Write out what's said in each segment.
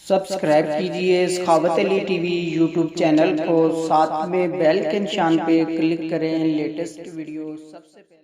Subscribe कीजिए सखावत Ali TV YouTube channel को, साथ में बेल के निशान पे क्लिक करें लेटेस्ट वीडियो सबसे पहले।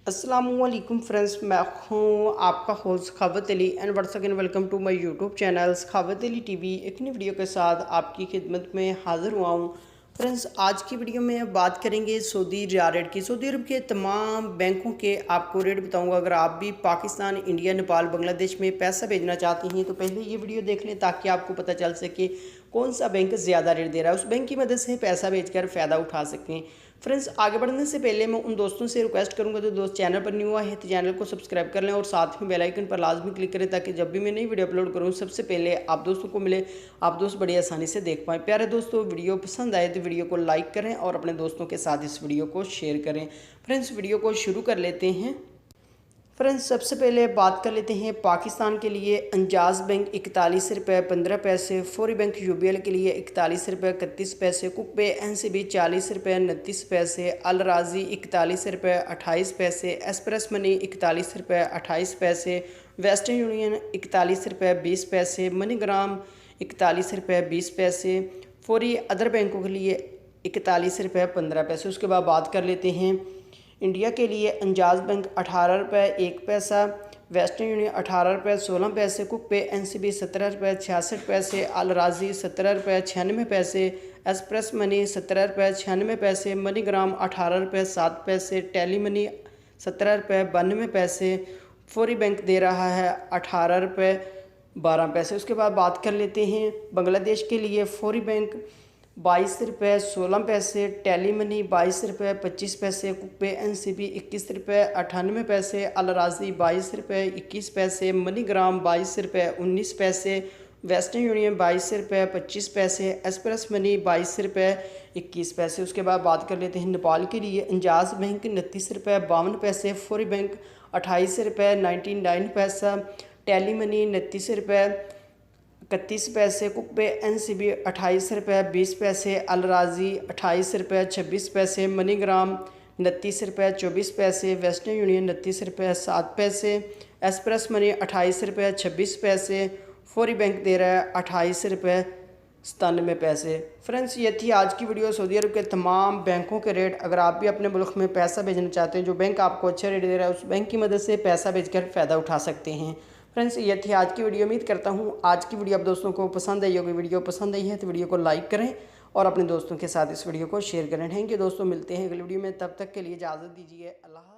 अस्सलामुअलैकुम फ्रेंड्स, मैं हूँ आपका host Sakhawat Ali and once again welcome to my YouTube channel Sakhawat Ali TV. एक नई वीडियो के साथ आपकी खिदमत में हाज़िर हुआ हूँ। फ्रेंड्स, आज की वीडियो में बात करेंगे सऊदी रियाल रेट की। सऊदी अरब के तमाम बैंकों के आपको रेट बताऊंगा। अगर आप भी पाकिस्तान, इंडिया, नेपाल, बांग्लादेश में पैसा भेजना चाहते हैं तो पहले ये वीडियो देख लें ताकि आपको पता चल सके कौन सा बैंक ज़्यादा रेट दे रहा है। उस बैंक की मदद से पैसा भेजकर फ़ायदा उठा सकते हैं। फ्रेंड्स, आगे बढ़ने से पहले मैं उन दोस्तों से रिक्वेस्ट करूंगा जो दोस्त चैनल पर न्यू आए हैं तो चैनल को सब्सक्राइब कर लें और साथ में बेल आइकन पर लाजमी क्लिक करें ताकि जब भी मैं नई वीडियो अपलोड करूं सबसे पहले आप दोस्तों को मिले, आप दोस्त बड़ी आसानी से देख पाएँ। प्यारे दोस्तों, वीडियो पसंद आए तो वीडियो को लाइक करें और अपने दोस्तों के साथ इस वीडियो को शेयर करें। फ्रेंड्स, वीडियो को शुरू कर लेते हैं। फ्रेंड्स, सबसे पहले बात कर लेते हैं पाकिस्तान के लिए। अंजाज बैंक 41 रुपये 15 पैसे, फौरी बैंक यूबीएल के लिए 41 रुपये 31 पैसे, कुक पे एनसीबी 40 रुपये 29 पैसे, अल राजी 41 रुपये 28 पैसे, एक्सप्रेस मनी 41 रुपये 28 पैसे, वेस्टर्न यूनियन 41 रुपये 20 पैसे, मनीग्राम 41 रुपये 20 पैसे, फौरी अदर बैंकों के लिए 41 रुपये 15 पैसे। उसके बाद बात कर लेते हैं इंडिया के लिए। अंजाज बैंक 18 रुपये 1 पैसा, वेस्टर्न यूनियन 18 रुपये 16 पैसे, कुक पे एनसीबी 17 रुपये 66 पैसे, अल राजी 17 रुपये 96 पैसे, एक्सप्रेस मनी 17 रुपये 96 पैसे, मनीग्राम 18 रुपये 7 पैसे, टेली मनी 17 रुपये 92 पैसे, फौरी बैंक दे रहा है 18 रुपये 12 पैसे। उसके बाद बात कर लेते हैं बांग्लादेश के लिए। फौरी बैंक 22 रुपये 16 पैसे, टेली मनी 22 रुपये 25 पैसे, कुक पे एनसीबी 21 रुपये 98 पैसे, अल राजी 22 रुपये 21 पैसे, मनीग्राम 22 रुपये 19 पैसे, वेस्टर्न यूनियन 22 रुपये 25 पैसे, एक्सप्रेस मनी 22 रुपये 21 पैसे। उसके बाद बात कर लेते हैं नेपाल के लिए। अंजाज बैंक 29 रुपये 52 पैसे, फौरी बैंक 28 रुपये 99 पैसा, टेली मनी 29 रुपये 31 पैसे, कुक पे एनसीबी 28 रुपये 20 पैसे, अल राजी 28 रुपये 26 पैसे, मनीग्राम 29 रुपये 24 पैसे, वेस्टर्न यूनियन 29 रुपये 7 पैसे, एक्सप्रेस मनी 28 रुपये 26 पैसे, फौरी बैंक दे रहा है 28 रुपये 97 पैसे। फ्रेंड्स, ये थी आज की वीडियो सऊदी अरब के तमाम बैंकों के रेट। अगर आप भी अपने मुल्क में पैसा भेजना चाहते हैं, जो बैंक आपको अच्छा रेट दे रहा है उस बैंक की मदद से पैसा भेजकर फ़ायदा उठा सकते हैं। फ्रेंड्स, ये थी आज की वीडियो। उम्मीद करता हूँ आज की वीडियो आप दोस्तों को पसंद आई होगी। वीडियो पसंद आई है तो वीडियो को लाइक करें और अपने दोस्तों के साथ इस वीडियो को शेयर करें। थैंक यू दोस्तों, मिलते हैं अगली वीडियो में। तब तक के लिए इजाज़त दीजिए। अल्लाह।